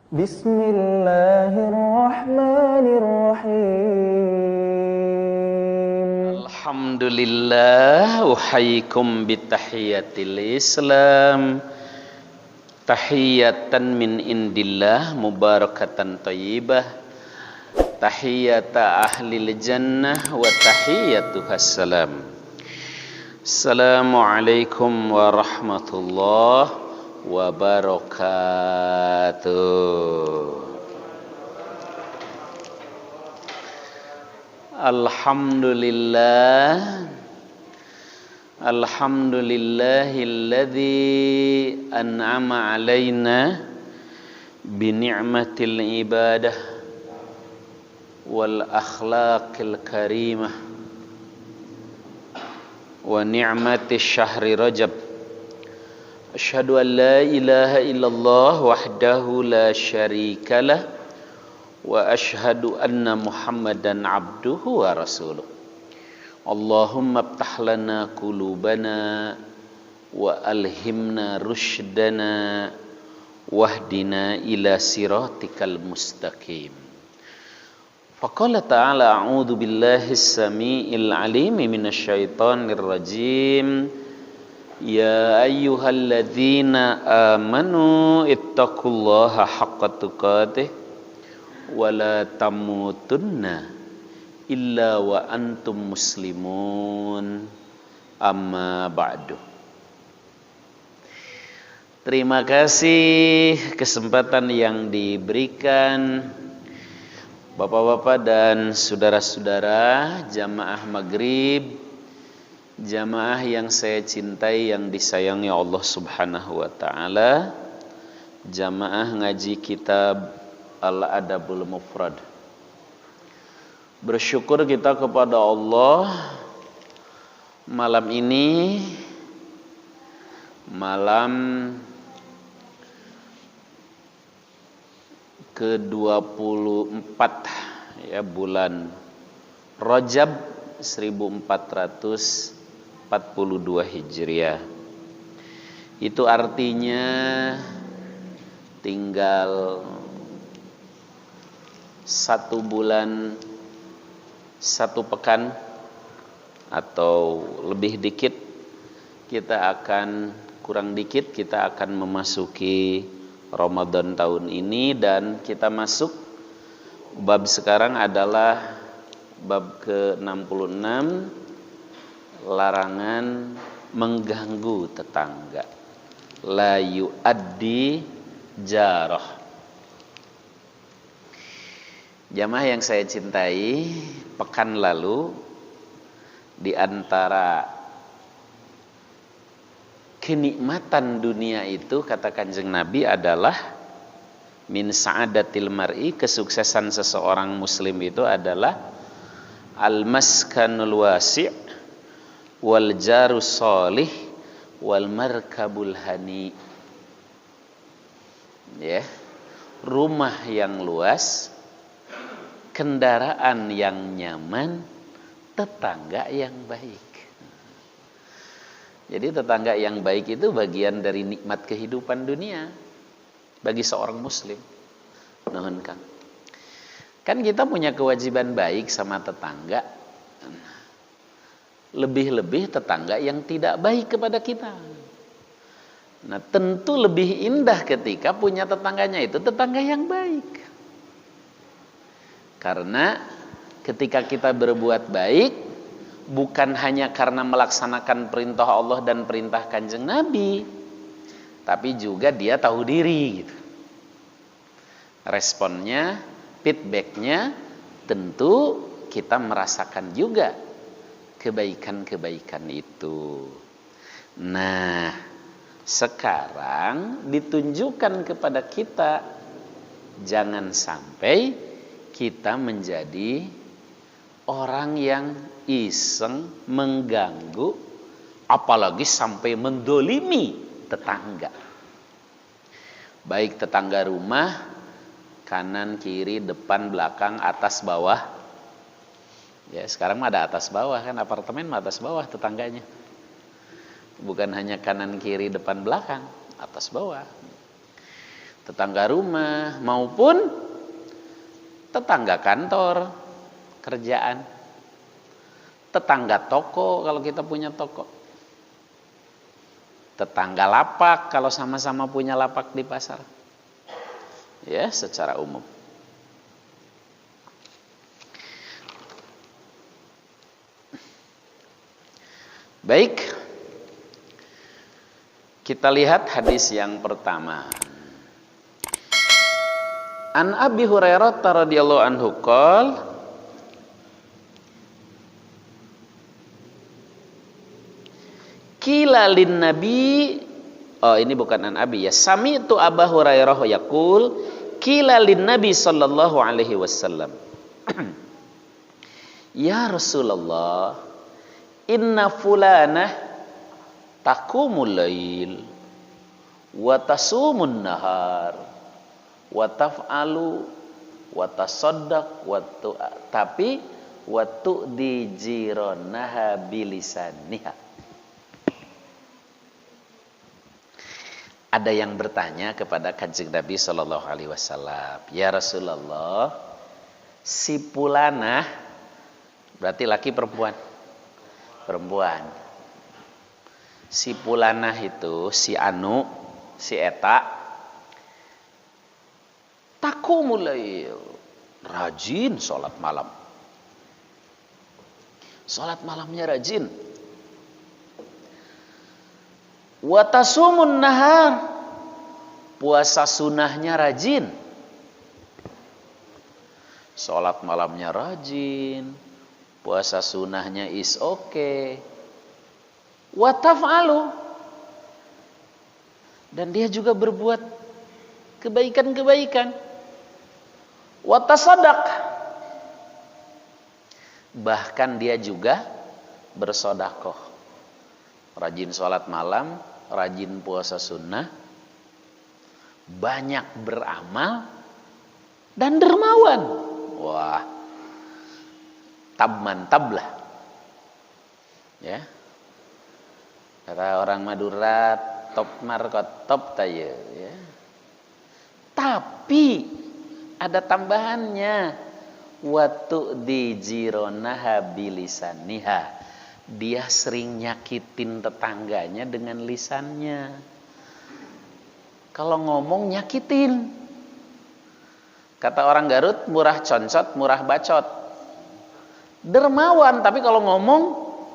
Bismillahirrahmanirrahim. Alhamdulillah, uhayyikum bitahiyatil Islam. Tahiyatan min indillah mubarakatan thayyibah. Tahiyata ahlil jannah wa tahiyatuhas salam. Assalamualaikum warahmatullahi wabarakatuh. Alhamdulillahilladzi an'ama alaina bi ni'matil ibadah wal akhlaqil karimah wa ni'matis syahri Rajab. Asyhadu an la ilaha illallah wahdahu la syarikalah wa asyhadu anna Muhammadan abduhu wa rasuluh. Allahumma iftah lana qulubana wa alhimna rushdana wahdina ila siratikal mustaqim. Faqala ta'ala a'udzu billahi as-sami'il 'alim minasyaitonir rajim. Ya ayyuhalladzina amanu ittaqullaha haqqa tuqatih wa la tamutunna illa wa antum muslimun. Amma ba'du. Terima kasih kesempatan yang diberikan Bapak-bapak dan saudara-saudara jamaah maghrib, jamaah yang saya cintai, yang disayangi Allah Subhanahu wa ta'ala, jamaah ngaji kitab Al-Adabul Mufrad. Bersyukur kita kepada Allah, malam ini malam ke-24 ya, bulan Rajab 1442 Hijriah. Itu artinya tinggal 1 bulan 1 pekan atau lebih dikit, kita akan kurang dikit kita akan memasuki Ramadan tahun ini, dan kita masuk bab sekarang adalah bab ke-66, larangan mengganggu tetangga. La yu'addi jarah. Jamaah yang saya cintai, pekan lalu di antara kenikmatan dunia itu, kata Kanjeng Nabi, adalah min sa'adatil mar'i, kesuksesan seseorang muslim itu adalah al-maskanul wasi' wal jarus sholih wal markabul hani. Ya, rumah yang luas, kendaraan yang nyaman, tetangga yang baik. Jadi tetangga yang baik itu bagian dari nikmat kehidupan dunia bagi seorang muslim. Nuhun Kang. Kan kita punya kewajiban baik sama tetangga. Lebih-lebih tetangga yang tidak baik kepada kita. Nah, tentu lebih indah ketika punya tetangganya itu tetangga yang baik. Karena ketika kita berbuat baik, bukan hanya karena melaksanakan perintah Allah dan perintah Kanjeng Nabi, tapi juga dia tahu diri gitu. Responnya, feedbacknya, tentu kita merasakan juga kebaikan-kebaikan itu. Nah, sekarang ditunjukkan kepada kita, jangan sampai kita menjadi orang yang iseng mengganggu, apalagi sampai mendolimi tetangga. Baik tetangga rumah, kanan, kiri, depan, belakang, atas, bawah. Ya, sekarang mah ada atas bawah kan, apartemen mah atas bawah tetangganya. Bukan hanya kanan, kiri, depan, belakang, atas bawah. tetangga rumah maupun tetangga kantor, kerjaan, tetangga toko kalau kita punya toko, tetangga lapak kalau sama-sama punya lapak di pasar. Ya, secara umum. Baik, kita lihat hadis yang pertama. An Abi Hurairah radhiyallahu anhu qol qila lin nabi, oh ini bukan an Abi ya, sami'tu Abu Hurairah yaqul qila lin nabi sallallahu alaihi wasallam ya Rasulullah inna fulanah taqumul lail wa tasumun nahar wa taf'alu wa tasaddaq tapi wa tu'di jiranaha bilisaniha. Ada yang bertanya kepada Kanjeng Nabi sallallahu alaihi wasallam, "Ya Rasulullah, si fulanah," berarti laki perempuan? Perempuan. Si fulanah itu, si anu, si eta taqumul lail, rajin sholat malam. Sholat malamnya rajin. Wa tasumun nahar, puasa sunahnya rajin. Sholat malamnya rajin, puasa sunahnya is okay. Wa taf'alu, dan dia juga berbuat kebaikan-kebaikan. Wa tasaddaq, bahkan dia juga bersedekah. Rajin sholat malam, rajin puasa sunnah, banyak beramal, dan dermawan. Wah, tab mantap lah. Ya, kata orang Madura, top markot top tayo. Ya. Tapi ada tambahannya, watu di jironaha bilisaniha, dia sering nyakitin tetangganya dengan lisannya. Kalau ngomong nyakitin. Kata orang Garut, murah concot, murah bacot. Dermawan, tapi kalau ngomong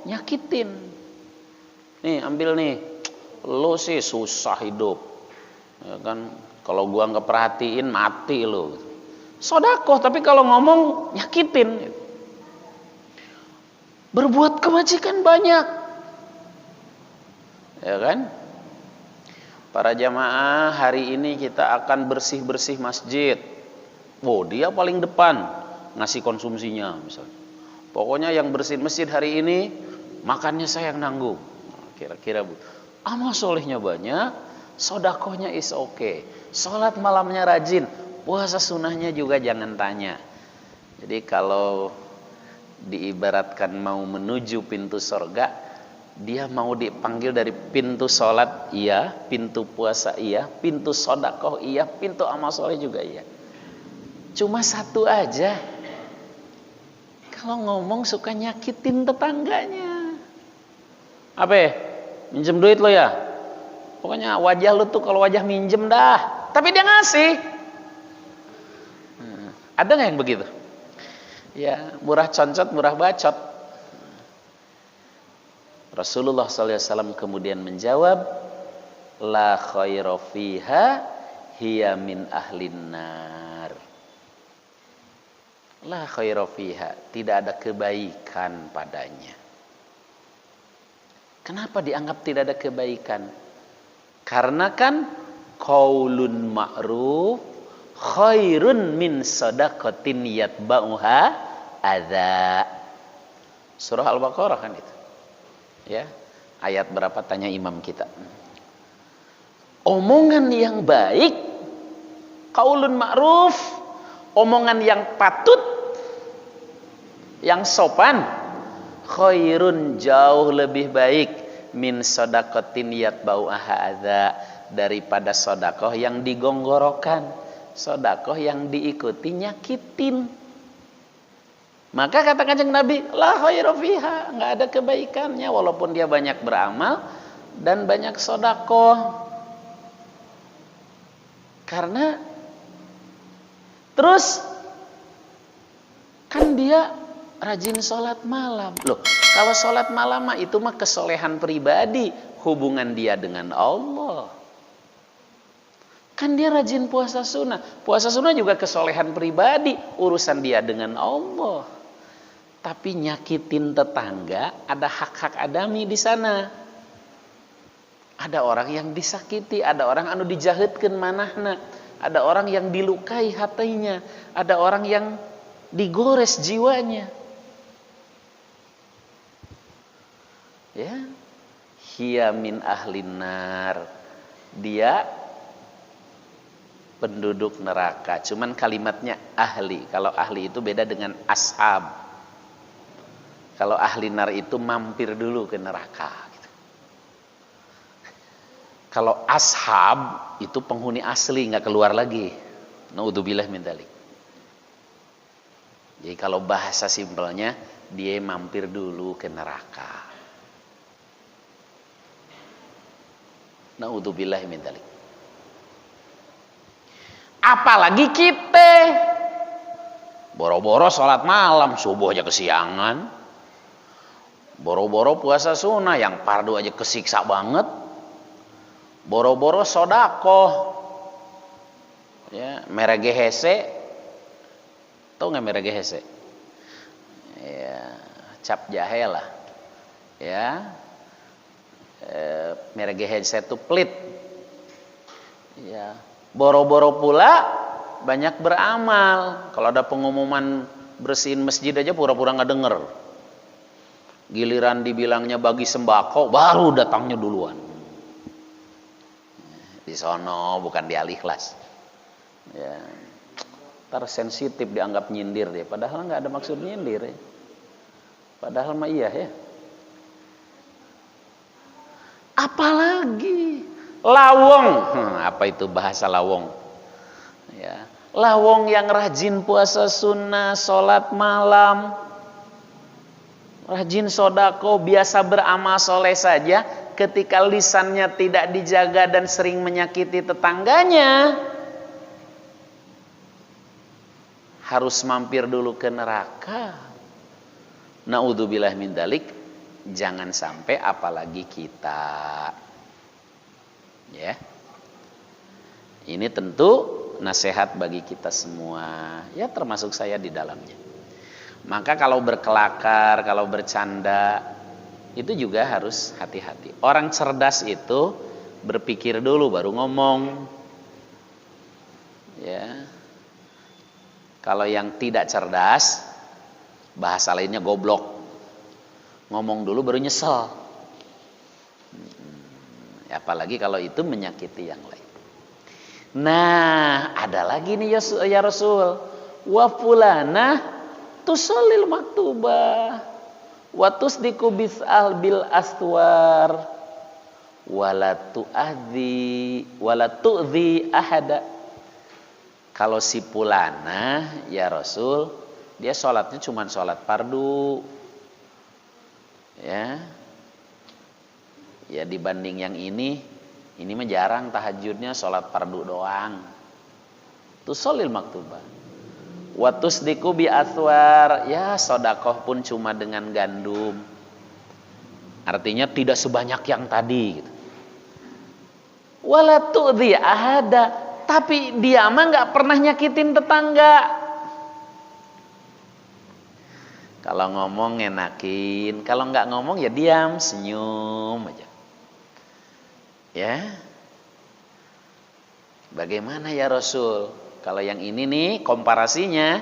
nyakitin. Nih, ambil nih. Lu sih susah hidup. Ya kan, kalau gua nggak perhatiin mati lu. Sodakoh, tapi kalau ngomong nyakitin. Berbuat kebajikan banyak, ya kan? Para jamaah, hari ini kita akan bersih-bersih masjid. Oh, dia paling depan ngasih konsumsinya misalnya. Pokoknya yang bersihin masjid hari ini makannya saya yang nanggung. Kira-kira bu, amal solehnya banyak, sodakohnya is okay, sholat malamnya rajin, puasa sunahnya juga jangan tanya. Jadi kalau diibaratkan mau menuju pintu surga, dia mau dipanggil dari pintu sholat iya, pintu puasa iya, pintu sodakoh iya, pintu amal soleh juga iya. Cuma satu aja, kalau ngomong suka nyakitin tetangganya. Apa ya? Minjem duit lo ya? Pokoknya wajah lu tuh kalau wajah minjem dah, tapi dia ngasih. Ada nggak yang begitu? Ya, murah concot, murah bacot. Rasulullah SAW kemudian menjawab, la khaira fiha hiya min ahlin nar. La khaira fiha, tidak ada kebaikan padanya. Kenapa dianggap tidak ada kebaikan? Karena kan qaulun ma'ruf khairun min sadaqatin yatba'uha adza. Surah Al-Baqarah kan itu. Ya. Ayat berapa tanya imam kita. Omongan yang baik, qaulun ma'ruf, omongan yang patut, yang sopan, khairun jauh lebih baik min sadaqatin yatba'uha adza, daripada sodakoh yang digonggorokan. Sodakoh yang diikuti nyakitin. Maka kata Kanjeng Nabi, la khairu fiha, nggak ada kebaikannya walaupun dia banyak beramal dan banyak sodakoh. Karena terus kan dia rajin sholat malam. Loh, kalau sholat malam mah itu mah kesolehan pribadi, hubungan dia dengan Allah. Kan dia rajin puasa sunnah. Puasa sunnah juga kesolehan pribadi, urusan dia dengan Allah. Tapi nyakitin tetangga, ada hak-hak adami di sana. Ada orang yang disakiti, ada orang anu dijahitkeun manahna, ada orang yang dilukai hatinya, ada orang yang digores jiwanya. Ya, hiya min ahlin nar. Dia penduduk neraka. Cuman kalimatnya ahli. Kalau ahli itu beda dengan ashab. Kalau ahli nar itu mampir dulu ke neraka gitu. Kalau ashab itu penghuni asli, nggak keluar lagi. Naudzubillah min dzalik. Jadi kalau bahasa simpelnya, dia mampir dulu ke neraka. Naudzubillah min dzalik. Apalagi kita boro-boro sholat malam, subuh aja kesiangan. Boro-boro puasa sunnah, yang fardu aja kesiksa banget. Boro-boro sodakoh, ya, merege hese. Tahu nggak merege hese? Ya, cap jahe lah. Ya, merege hese itu pelit. Ya, boro-boro pula banyak beramal. Kalau ada pengumuman bersihin masjid aja pura-pura nggak denger. Giliran dibilangnya bagi sembako, baru datangnya duluan. Di sono bukan di Al-Ikhlas. Ya, tersensitif dianggap nyindir deh. Padahal nggak ada maksud nyindir. Ya. Padahal mah iya ya. Apalagi lawong. Apa itu bahasa lawong? Ya, lawong yang rajin puasa sunnah, sholat malam, rajin sodako, biasa beramal soleh saja, ketika lisannya tidak dijaga dan sering menyakiti tetangganya, harus mampir dulu ke neraka. Naudzubillah min dzalik. Jangan sampai apalagi kita. Ya. Ini tentu nasihat bagi kita semua, ya termasuk saya di dalamnya. Maka kalau berkelakar, kalau bercanda, itu juga harus hati-hati. Orang cerdas itu berpikir dulu baru ngomong. Ya. Kalau yang tidak cerdas, bahasa lainnya goblok. Ngomong dulu baru nyesel. Apalagi kalau itu menyakiti yang lain. Nah, ada lagi nih ya Rasul. Wa fulana tusallil maktubah wa tusdiku bis'al bil aswar wala tu'dhi ahada. Kalau si fulana ya Rasul, dia sholatnya cuma sholat fardu. Ya. Ya dibanding yang ini mah jarang tahajudnya sholat fardu doang. Tusallil maktubah. Wa tusdiku bi aswar, ya sodakoh pun cuma dengan gandum. Artinya tidak sebanyak yang tadi gitu. Wala tu'dhi ahada, tapi dia mah enggak pernah nyakitin tetangga. Kalau ngomong enakin, kalau enggak ngomong ya diam, senyum aja. Ya. Bagaimana ya Rasul? Kalau yang ini nih komparasinya,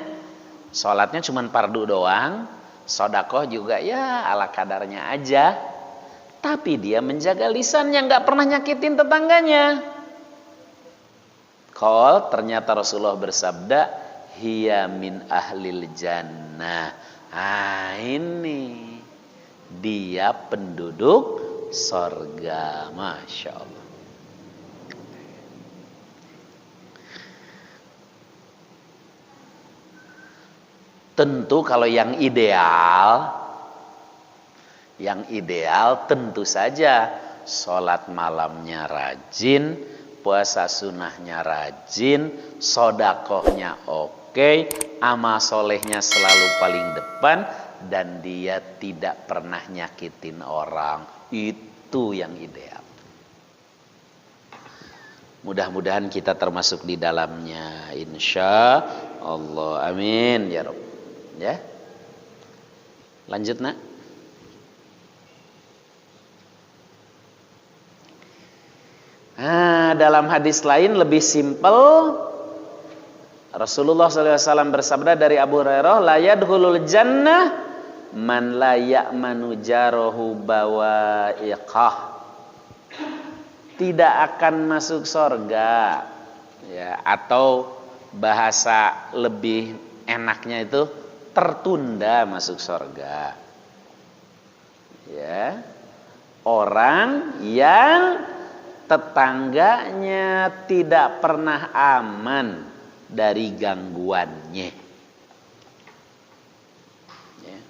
sholatnya cuma fardu doang, sodakoh juga ya ala kadarnya aja. Tapi dia menjaga lisannya, nggak pernah nyakitin tetangganya. Ternyata Rasulullah bersabda, hiya min ahlil jannah. Ah ini dia penduduk sorga, masya Allah. Tentu kalau yang ideal tentu saja sholat malamnya rajin, puasa sunnahnya rajin, sodakohnya oke, amal solehnya selalu paling depan, dan dia tidak pernah nyakitin orang. Itu yang ideal. Mudah-mudahan kita termasuk di dalamnya, insya Allah. Amin ya Rabb. Ya, lanjut nak. Nah, dalam hadis lain lebih simpel, Rasulullah SAW bersabda dari Abu Hurairah, la yadkhulul jannah man la ya'manu jarahu bawa'iqah. Tidak akan masuk surga, ya, atau bahasa lebih enaknya itu tertunda masuk surga. Ya. Orang yang tetangganya tidak pernah aman dari gangguannya. Ya.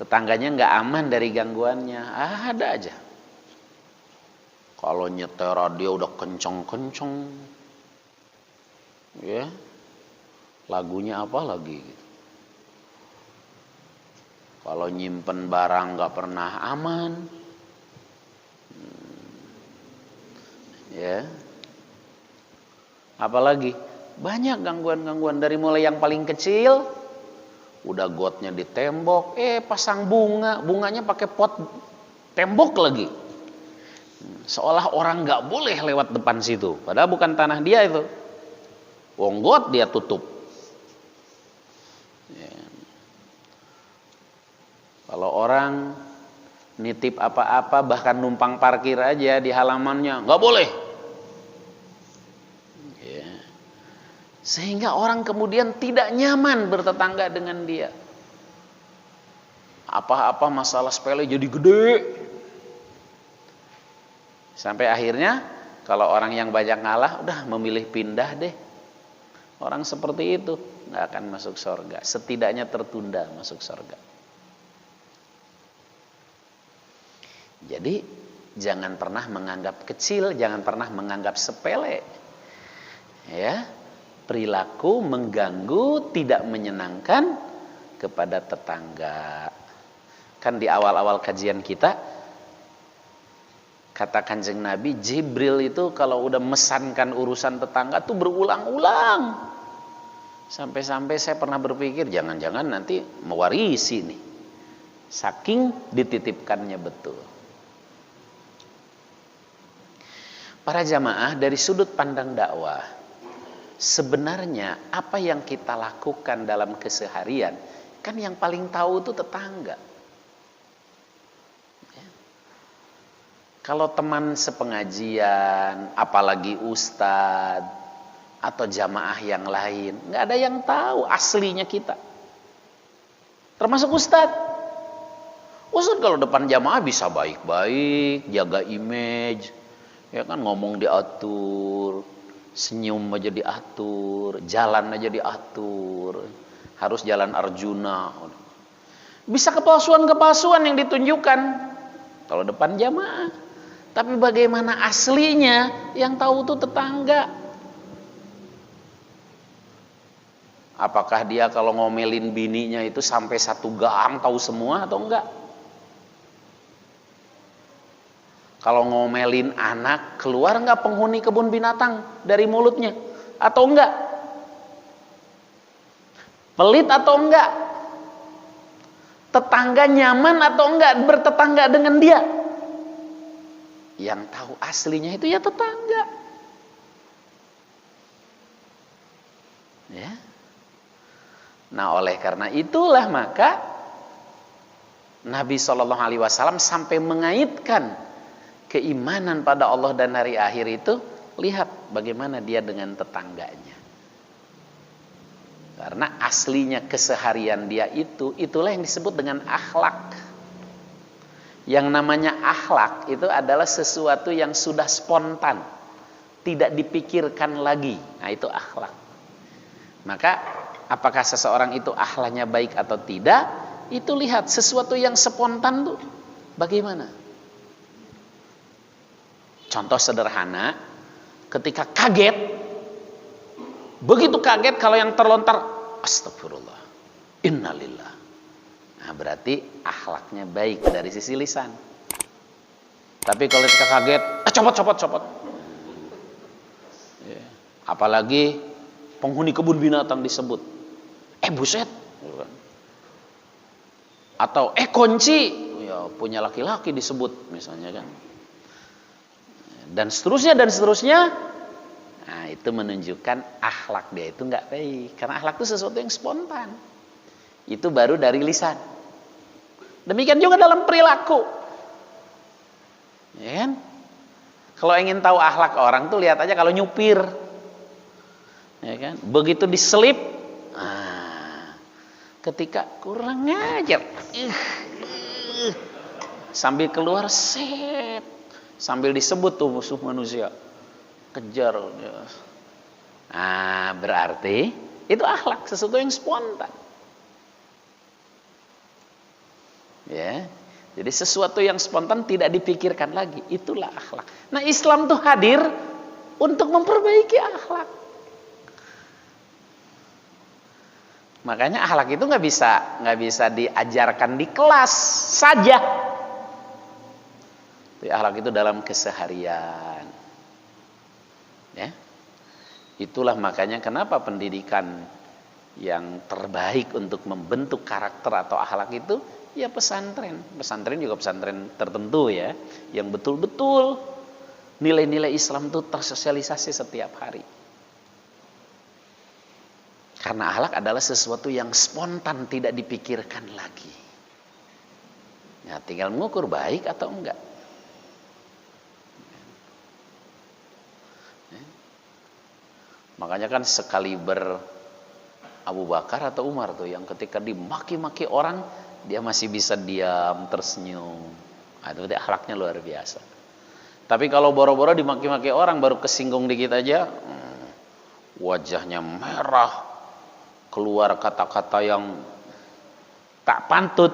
Tetangganya nggak aman dari gangguannya, ada aja. Kalau nyetir dia udah kenceng-kenceng, ya, lagunya apa lagi? Kalau nyimpen barang nggak pernah aman, ya. Apalagi banyak gangguan-gangguan, dari mulai yang paling kecil, udah gotnya di tembok, pasang bunganya pakai pot tembok lagi. Seolah orang nggak boleh lewat depan situ, padahal bukan tanah dia itu. Wong got dia tutup. Ya. Kalau orang nitip apa-apa, bahkan numpang parkir aja di halamannya, nggak boleh. Ya. Sehingga orang kemudian tidak nyaman bertetangga dengan dia. Apa-apa masalah sepele jadi gede. Sampai akhirnya kalau orang yang banyak ngalah, udah memilih pindah deh. Orang seperti itu nggak akan masuk surga. Setidaknya tertunda masuk surga. Jadi jangan pernah menganggap kecil, jangan pernah menganggap sepele. Ya, perilaku mengganggu, tidak menyenangkan kepada tetangga. Kan di awal-awal kajian kita, kata Kanjeng Nabi, Jibril itu kalau udah mesankan urusan tetangga tuh berulang-ulang. Sampai-sampai saya pernah berpikir, jangan-jangan nanti mewarisi nih. Saking dititipkannya betul. Para jamaah, dari sudut pandang dakwah, sebenarnya apa yang kita lakukan dalam keseharian, kan yang paling tahu itu tetangga. Kalau teman sepengajian, apalagi ustadz atau jamaah yang lain, nggak ada yang tahu aslinya kita. Termasuk ustadz. Ustadz kalau depan jamaah bisa baik-baik, jaga image, ya kan, ngomong diatur, senyum aja diatur, jalan aja diatur, harus jalan Arjuna. Bisa kepalsuan-kepalsuan yang ditunjukkan kalau depan jamaah. Tapi bagaimana aslinya, yang tahu tuh tetangga. Apakah dia kalau ngomelin bininya itu sampai satu gang tahu semua atau enggak? Kalau ngomelin anak, keluar enggak penghuni kebun binatang dari mulutnya atau enggak? Pelit atau enggak? Tetangga nyaman atau enggak bertetangga dengan dia? Yang tahu aslinya itu ya tetangga. Ya. Nah, oleh karena itulah maka Nabi SAW sampai mengaitkan keimanan pada Allah dan hari akhir itu, lihat bagaimana dia dengan tetangganya. Karena aslinya keseharian dia itulah yang disebut dengan akhlak. Yang namanya akhlak itu adalah sesuatu yang sudah spontan, tidak dipikirkan lagi. Nah, itu akhlak. Maka apakah seseorang itu akhlaknya baik atau tidak, itu lihat sesuatu yang spontan tuh bagaimana. Contoh sederhana, ketika kaget, begitu kaget kalau yang terlontar astagfirullah, innalillah. Nah, berarti akhlaknya baik dari sisi lisan. Tapi kalau ketika kaget, copot. Ya. Apalagi penghuni kebun binatang disebut, buset. Atau kunci, ya punya laki-laki disebut misalnya kan. Dan seterusnya. Nah, itu menunjukkan akhlak dia itu nggak baik. Karena akhlak itu sesuatu yang spontan. Itu baru dari lisan. Demikian juga dalam perilaku. Ya kan? Kalau ingin tahu akhlak orang tuh lihat aja kalau nyupir. Ya kan? Begitu diselip, ketika kurang ngajar, sambil keluar set, sambil disebut tuh musuh manusia, kejar. Nah, berarti itu akhlak, sesuatu yang spontan. Ya, jadi sesuatu yang spontan tidak dipikirkan lagi, itulah akhlak. Nah, Islam tuh hadir untuk memperbaiki akhlak. Makanya akhlak itu nggak bisa diajarkan di kelas saja. Akhlak itu dalam keseharian. Ya, itulah makanya kenapa pendidikan yang terbaik untuk membentuk karakter atau akhlak itu ya pesantren. Pesantren juga pesantren tertentu ya, yang betul-betul nilai-nilai Islam itu tersosialisasi setiap hari. Karena akhlak adalah sesuatu yang spontan, tidak dipikirkan lagi. Ya, tinggal mengukur baik atau enggak. Makanya kan sekaliber Abu Bakar atau Umar tuh yang ketika dimaki-maki orang dia masih bisa diam, tersenyum. Nah, itu akhlaknya luar biasa. Tapi kalau boro-boro dimaki-maki orang baru kesinggung dikit aja, wajahnya merah, keluar kata-kata yang tak pantut.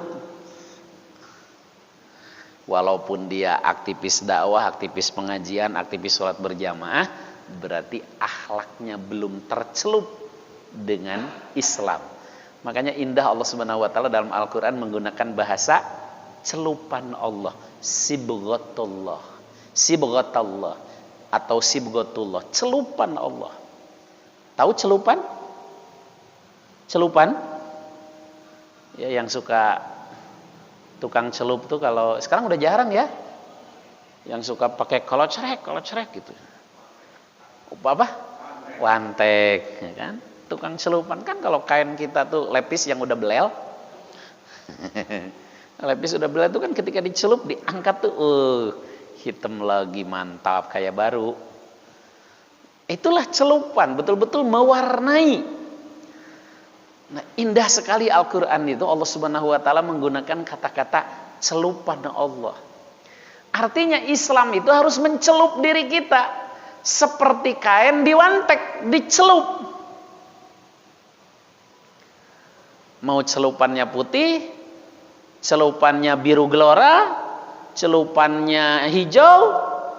Walaupun dia aktivis dakwah, aktivis pengajian, aktivis sholat berjamaah, berarti akhlaknya belum tercelup dengan Islam. Makanya indah Allah Subhanahu wa taala dalam Al-Qur'an menggunakan bahasa celupan Allah, sibghatullah atau sibghatullah, celupan Allah. Tahu celupan? Celupan? Ya, yang suka tukang celup tuh kalau sekarang udah jarang ya. Yang suka pakai kolocrek gitu. Apa? Wantek, ya kan? Tukang celupan kan kalau kain kita tuh lepis yang udah belel. Lepis udah belel tuh kan ketika dicelup diangkat tuh hitam lagi, mantap kayak baru. Itulah celupan, betul-betul mewarnai. Nah, indah sekali Al-Qur'an itu Allah Subhanahu wa taala menggunakan kata-kata celupan Allah. Artinya Islam itu harus mencelup diri kita seperti kain diwantek, dicelup. Mau celupannya putih, celupannya biru gelora, celupannya hijau,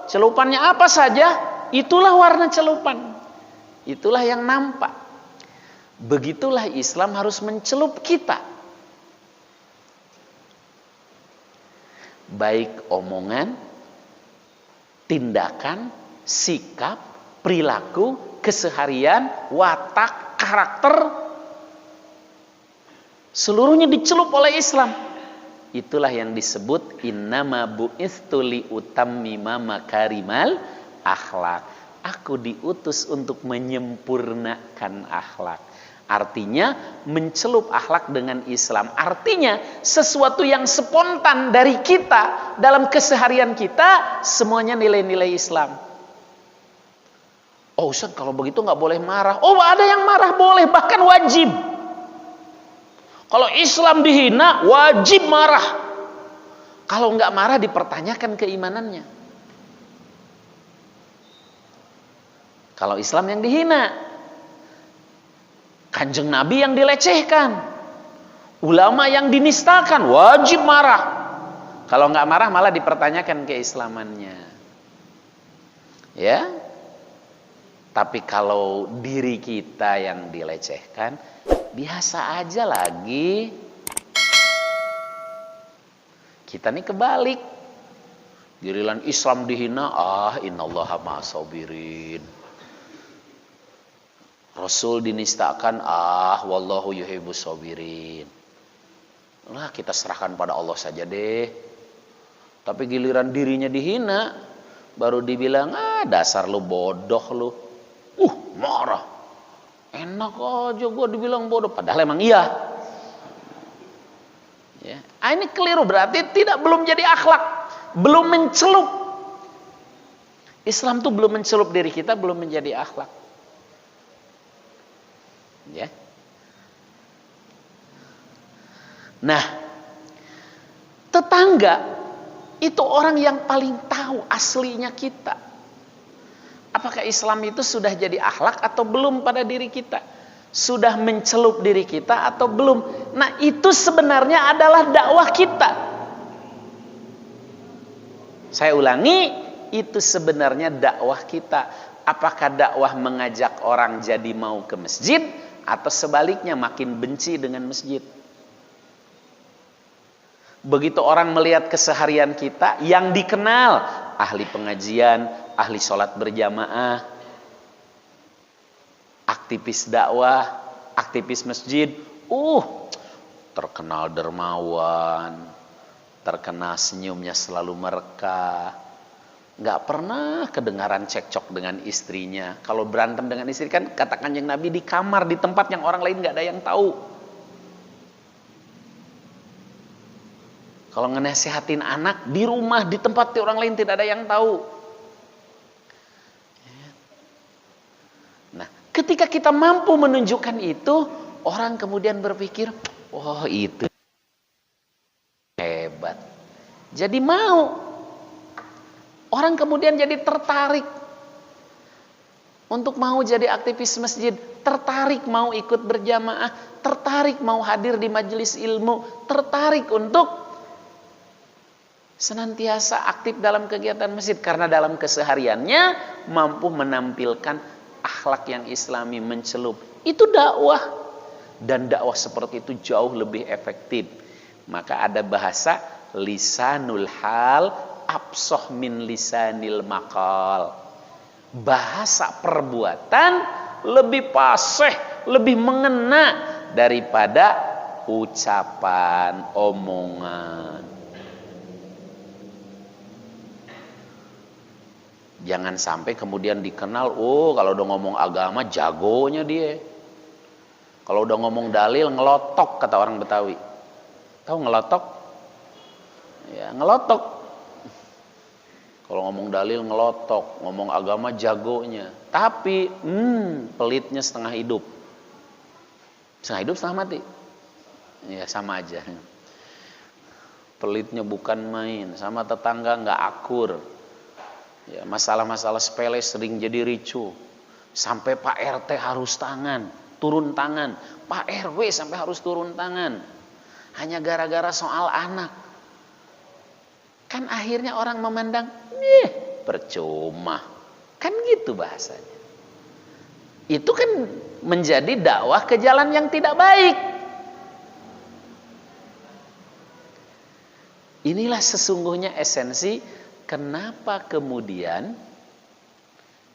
celupannya apa saja, itulah warna celupan. Itulah yang nampak. Begitulah Islam harus mencelup kita. Baik omongan, tindakan, sikap, perilaku, keseharian, watak, karakter, seluruhnya dicelup oleh Islam. Itulah yang disebut innama bu'itstu liutammima makarimal akhlak. Aku diutus untuk menyempurnakan akhlak. Artinya mencelup akhlak dengan Islam. Artinya sesuatu yang spontan dari kita dalam keseharian kita semuanya nilai-nilai Islam. Oh Ustaz, kalau begitu nggak boleh marah. Oh, ada yang marah boleh, bahkan wajib. Kalau Islam dihina wajib marah. Kalau nggak marah dipertanyakan keimanannya. Kalau Islam yang dihina. Kanjeng Nabi yang dilecehkan, ulama yang dinistakan, wajib marah. Kalau nggak marah malah dipertanyakan keislamannya. Ya. Tapi kalau diri kita yang dilecehkan, biasa aja lagi. Kita nih kebalik. Giliran Islam dihina, innallaha ma'as-sabirin. Rasul dinistakan, wallahu yuhibbus sabirin. Nah, kita serahkan pada Allah saja deh. Tapi giliran dirinya dihina, baru dibilang, dasar lu bodoh lu. Marah. Enak aja gue dibilang bodoh, padahal emang iya. Ya. Ini keliru, berarti belum jadi akhlak, belum mencelup. Islam tuh belum mencelup diri kita, belum menjadi akhlak. Ya. Nah, tetangga itu orang yang paling tahu aslinya kita. Apakah Islam itu sudah jadi akhlak atau belum pada diri kita? Sudah mencelup diri kita atau belum? Nah, itu sebenarnya adalah dakwah kita. Saya ulangi, itu sebenarnya dakwah kita. Apakah dakwah mengajak orang jadi mau ke masjid atau sebaliknya makin benci dengan masjid? Begitu orang melihat keseharian kita yang dikenal ahli pengajian, ahli sholat berjamaah, aktivis dakwah, aktivis masjid, terkenal dermawan, terkenal senyumnya selalu mereka, nggak pernah kedengaran cekcok dengan istrinya. Kalau berantem dengan istri kan kata Kanjeng Nabi di kamar, di tempat yang orang lain nggak ada yang tahu. Kalau ngenasehatin anak di rumah, di tempat orang lain tidak ada yang tahu. Nah, ketika kita mampu menunjukkan itu, orang kemudian berpikir, itu hebat. Jadi mau. Orang kemudian jadi tertarik untuk mau jadi aktivis masjid, tertarik mau ikut berjamaah, tertarik mau hadir di majelis ilmu, tertarik untuk senantiasa aktif dalam kegiatan masjid karena dalam kesehariannya mampu menampilkan akhlak yang islami mencelup. Itu dakwah, dan dakwah seperti itu jauh lebih efektif. Maka ada bahasa lisanul hal absoh min lisanil maqal. Bahasa perbuatan lebih fasih, lebih mengena daripada ucapan, omongan. Jangan sampai kemudian dikenal, kalau udah ngomong agama jagonya dia. Kalau udah ngomong dalil ngelotok kata orang Betawi. Tahu ngelotok? Ya, ngelotok. Kalau ngomong dalil ngelotok, ngomong agama jagonya. Tapi pelitnya setengah hidup. Setengah hidup setengah mati. Ya sama aja. Pelitnya bukan main, sama tetangga nggak akur. Ya, masalah-masalah sepele sering jadi ricu. Sampai Pak RT harus turun tangan. Pak RW sampai harus turun tangan. Hanya gara-gara soal anak. Kan akhirnya orang memandang, percuma. Kan gitu bahasanya. Itu kan menjadi dakwah ke jalan yang tidak baik. Inilah sesungguhnya esensi kenapa kemudian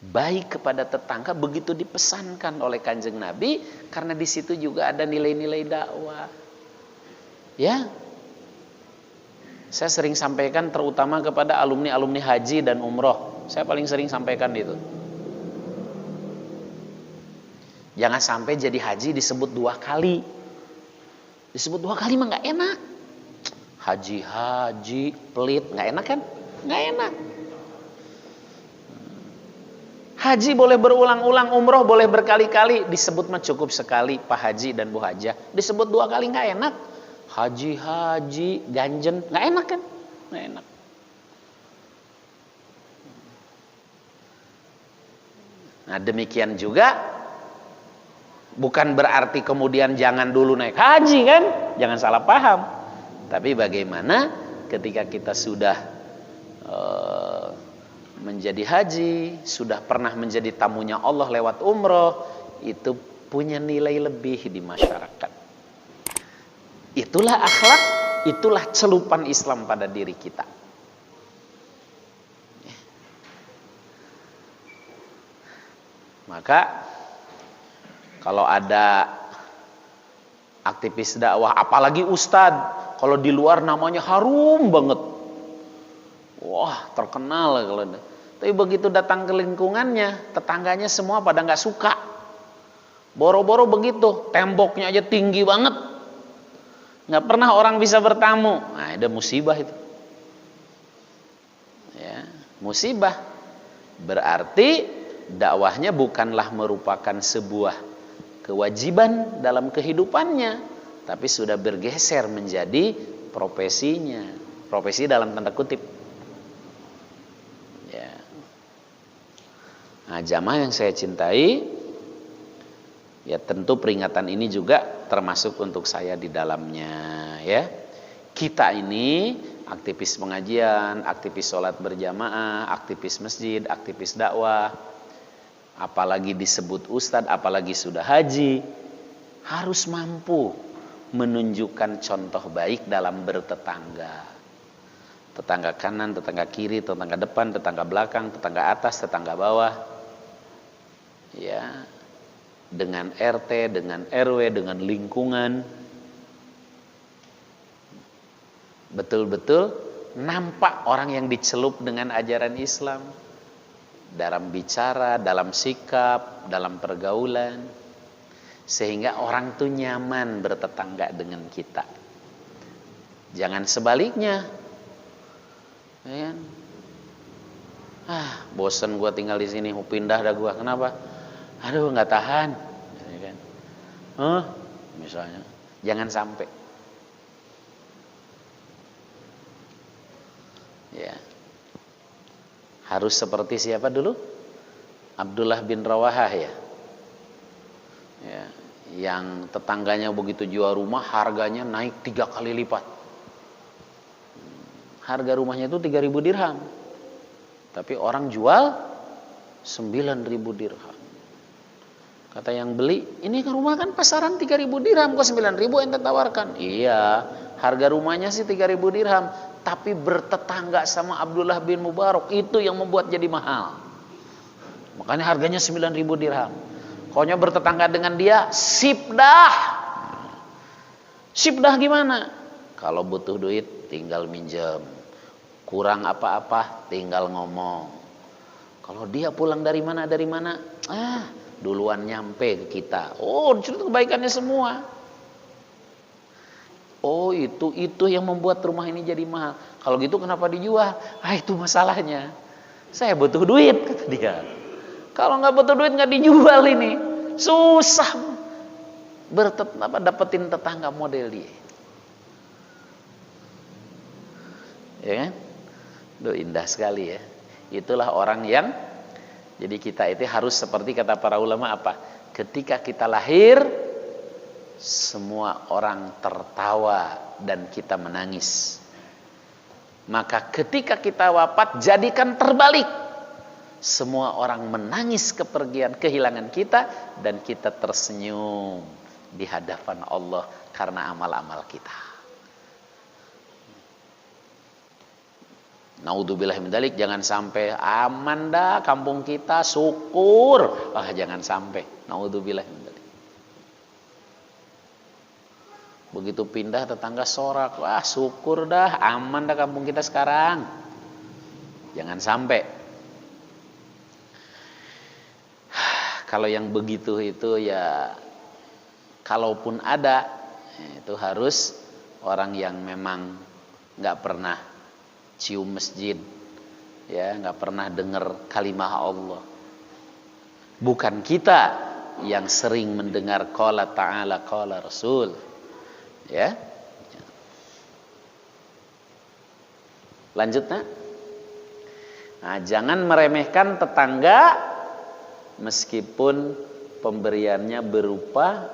baik kepada tetangga begitu dipesankan oleh Kanjeng Nabi, karena di situ juga ada nilai-nilai dakwah. Ya. Saya sering sampaikan terutama kepada alumni-alumni haji dan umroh. Saya paling sering sampaikan itu. Jangan sampai jadi haji disebut 2 kali. Disebut 2 kali mah nggak enak. Haji pelit, nggak enak kan? Nggak enak. Haji boleh berulang-ulang, umroh boleh berkali-kali, disebut mah cukup sekali Pak Haji dan Bu Hajah. Disebut 2 kali nggak enak. Haji, ganjen, nggak enak kan? Nggak enak. Nah demikian juga Bukan berarti kemudian jangan dulu naik haji kan? Jangan salah paham. Tapi bagaimana ketika kita sudah menjadi haji, sudah pernah menjadi tamunya Allah lewat umroh, itu punya nilai lebih di masyarakat. Itulah akhlak, itulah celupan Islam pada diri kita. Maka kalau ada aktivis dakwah, apalagi ustadz, kalau di luar namanya harum banget, wah terkenal kalau. Tapi begitu datang ke lingkungannya, tetangganya semua pada nggak suka. Boro-boro begitu, temboknya aja tinggi banget, nggak pernah orang bisa bertamu. Nah, ada musibah itu. Ya, musibah. Berarti dakwahnya bukanlah merupakan sebuah kewajiban dalam kehidupannya, tapi sudah bergeser menjadi profesinya. Profesi dalam tanda kutip. Ya. Nah, jamaah yang saya cintai, ya tentu peringatan ini juga termasuk untuk saya di dalamnya, ya. Kita ini aktivis pengajian, aktivis sholat berjamaah, aktivis masjid, aktivis dakwah, apalagi disebut ustadz, apalagi sudah haji, harus mampu menunjukkan contoh baik dalam bertetangga. Tetangga kanan, tetangga kiri, tetangga depan, tetangga belakang, tetangga atas, tetangga bawah. Ya, dengan RT, dengan RW, dengan lingkungan. Betul-betul nampak orang yang dicelup dengan ajaran Islam. Dalam bicara, dalam sikap, dalam pergaulan, sehingga orang tuh nyaman bertetangga dengan kita. Jangan sebaliknya, ya. Bosen gua tinggal di sini, mau pindah dah gua. Kenapa? Aduh, nggak tahan, ya kan? Misalnya, jangan sampai. Ya. Harus seperti siapa dulu? Abdullah bin Rawahah, ya. Ya, yang tetangganya begitu jual rumah, harganya naik 3 kali lipat. Harga rumahnya itu 3.000 dirham. Tapi orang jual 9.000 dirham. Kata yang beli, ini kan rumah kan pasaran 3.000 dirham, kok 9.000 ente tawarkan? Iya, harga rumahnya sih 3.000 dirham. Tapi bertetangga sama Abdullah bin Mubarak, itu yang membuat jadi mahal. Makanya harganya 9.000 dirham. Pokoknya bertetangga dengan dia, sip dah. Sip dah gimana? Kalau butuh duit tinggal minjem. Kurang apa-apa tinggal ngomong. Kalau dia pulang dari mana, duluan nyampe ke kita. Oh, itu kebaikannya semua. Oh, itu yang membuat rumah ini jadi mahal. Kalau gitu kenapa dijual? Itu masalahnya. Saya butuh duit, kata dia. Kalau nggak butuh duit nggak dijual ini. Susah dapetin tetangga model dia. Ya kan? Duh, indah sekali ya. Itulah orang yang, jadi kita itu harus seperti kata para ulama apa? Ketika kita lahir, semua orang tertawa dan kita menangis. Maka ketika kita wafat, jadikan terbalik. Semua orang menangis kehilangan kita, dan kita tersenyum di hadapan Allah karena amal-amal kita. Naudzubillah min dzalik, jangan sampai aman dah kampung kita, syukur. Jangan sampai. Naudzubillah min dzalik. Begitu pindah tetangga sorak, syukur dah, aman dah kampung kita sekarang. Jangan sampai. Kalau yang begitu itu ya, kalaupun ada, itu harus orang yang memang nggak pernah cium masjid, ya, nggak pernah dengar kalimah Allah. Bukan kita yang sering mendengar qala ta'ala qala rasul. Ya. Lanjut, nah, jangan meremehkan tetangga meskipun pemberiannya berupa,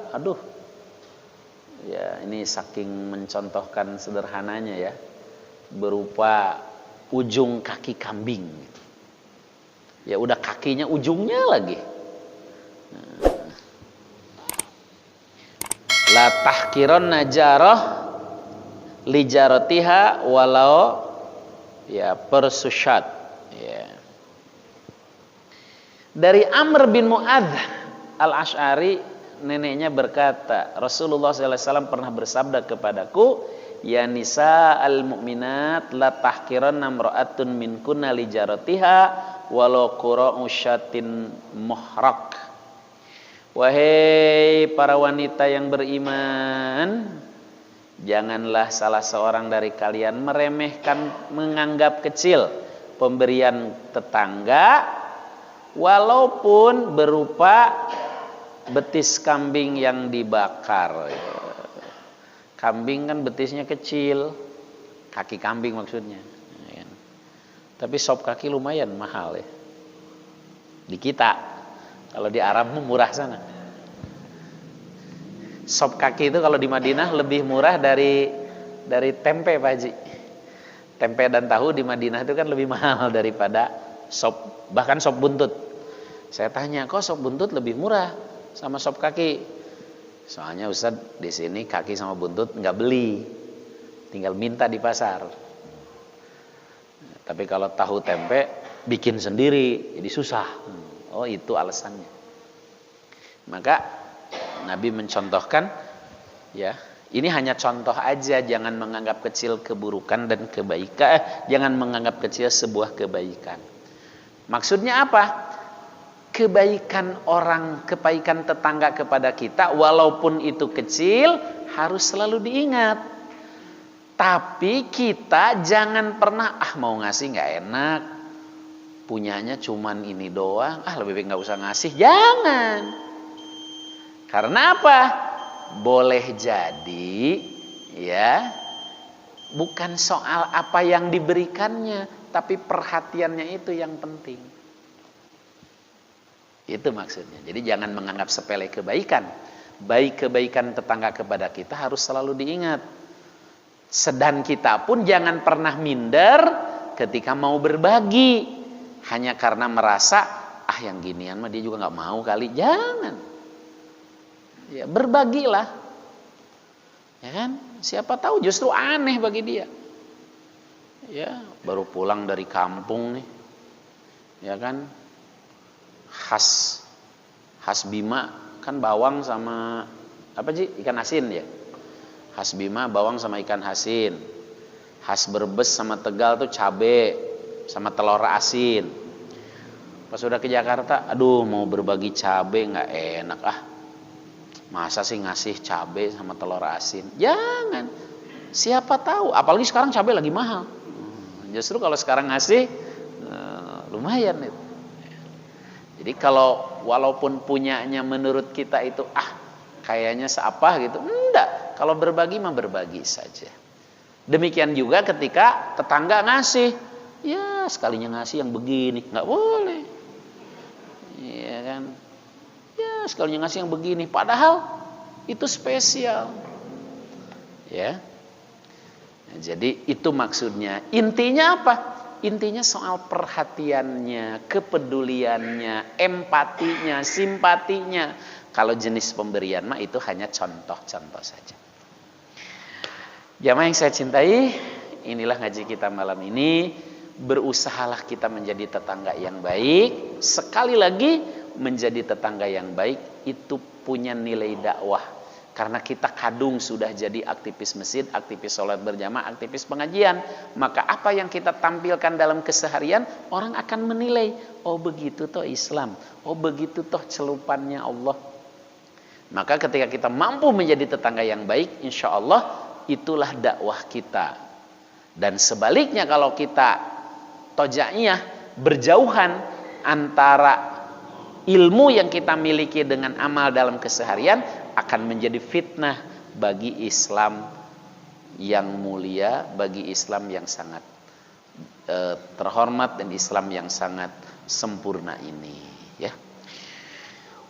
ya ini saking mencontohkan sederhananya ya, berupa ujung kaki kambing. Ya udah kakinya ujungnya lagi. La tahkiron najarah lijaratiha walau ya persusyat. Ya. Dari Amr bin Mu'adz al-Asy'ari, neneknya berkata, Rasulullah SAW pernah bersabda kepadaku, ya nisa al-mu'minat la tahkiranna imra'atun minkunna li jaratiha walau qura'u syatin muhraq. Wahai para wanita yang beriman, janganlah salah seorang dari kalian meremehkan, menganggap kecil pemberian tetangga walaupun berupa betis kambing yang dibakar. Kambing kan betisnya kecil, kaki kambing maksudnya. Tapi sop kaki lumayan mahal ya. Di kita, kalau di Arab murah sana. Sop kaki itu kalau di Madinah lebih murah dari tempe Pak Haji. Tempe dan tahu di Madinah itu kan lebih mahal daripada sop, bahkan sop buntut. Saya tanya, kok sop buntut lebih murah sama sop kaki? Soalnya Ustaz di sini kaki sama buntut nggak beli, tinggal minta di pasar. Tapi kalau tahu tempe bikin sendiri, jadi susah. Oh itu alasannya. Maka Nabi mencontohkan, ya ini hanya contoh aja, jangan menganggap kecil keburukan dan kebaikan, jangan menganggap kecil sebuah kebaikan. Maksudnya apa? Kebaikan orang, kebaikan tetangga kepada kita walaupun itu kecil harus selalu diingat. Tapi kita jangan pernah mau ngasih nggak enak, punyanya cuman ini doang, lebih baik nggak usah ngasih. Jangan. Karena apa? Boleh jadi ya bukan soal apa yang diberikannya, tapi perhatiannya itu yang penting. Itu maksudnya. Jadi jangan menganggap sepele kebaikan. Baik kebaikan tetangga kepada kita harus selalu diingat. Sedang kita pun jangan pernah minder ketika mau berbagi. Hanya karena merasa, yang ginian mah dia juga gak mau kali. Jangan. Ya, berbagilah. Ya kan? Siapa tahu justru aneh bagi dia. Ya, baru pulang dari kampung nih. Ya kan? Khas Bima kan bawang sama ikan asin ya. Khas Bima bawang sama ikan asin. Khas Brebes sama Tegal tuh cabe sama telur asin. Pas udah ke Jakarta, mau berbagi cabe nggak enak Masa sih ngasih cabe sama telur asin? Jangan. Siapa tahu, apalagi sekarang cabe lagi mahal. Justru kalau sekarang ngasih lumayan itu. Jadi kalau walaupun punyanya menurut kita itu kayaknya seapa gitu, enggak. Kalau berbagi mah berbagi saja. Demikian juga ketika tetangga ngasih, ya sekalinya ngasih yang begini, nggak boleh. Iya kan? Ya sekalinya ngasih yang begini, padahal itu spesial. Ya. Nah, jadi itu maksudnya. Intinya apa? Intinya soal perhatiannya, kepeduliannya, empatinya, simpatinya. Kalau jenis pemberian mah itu hanya contoh-contoh saja. Jamaah yang saya cintai, inilah ngaji kita malam ini. Berusahalah kita menjadi tetangga yang baik. Sekali lagi, menjadi tetangga yang baik itu punya nilai dakwah. Karena kita kadung sudah jadi aktivis masjid, aktivis sholat berjamaah, aktivis pengajian. Maka apa yang kita tampilkan dalam keseharian, orang akan menilai. Oh begitu toh Islam. Oh begitu toh celupannya Allah. Maka ketika kita mampu menjadi tetangga yang baik, insya Allah itulah dakwah kita. Dan sebaliknya kalau kita tojaiyah, berjauhan antara ilmu yang kita miliki dengan amal dalam keseharian, akan menjadi fitnah bagi Islam yang mulia, bagi Islam yang sangat terhormat dan Islam yang sangat sempurna ini, ya.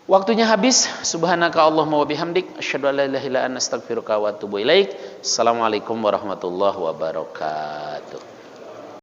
Waktunya habis. Subhanaka Allahumma wa bihamdik, asyhadu an la ilaha illa anta astaghfiruka wa atubu ilaik. Assalamualaikum warahmatullahi wabarakatuh.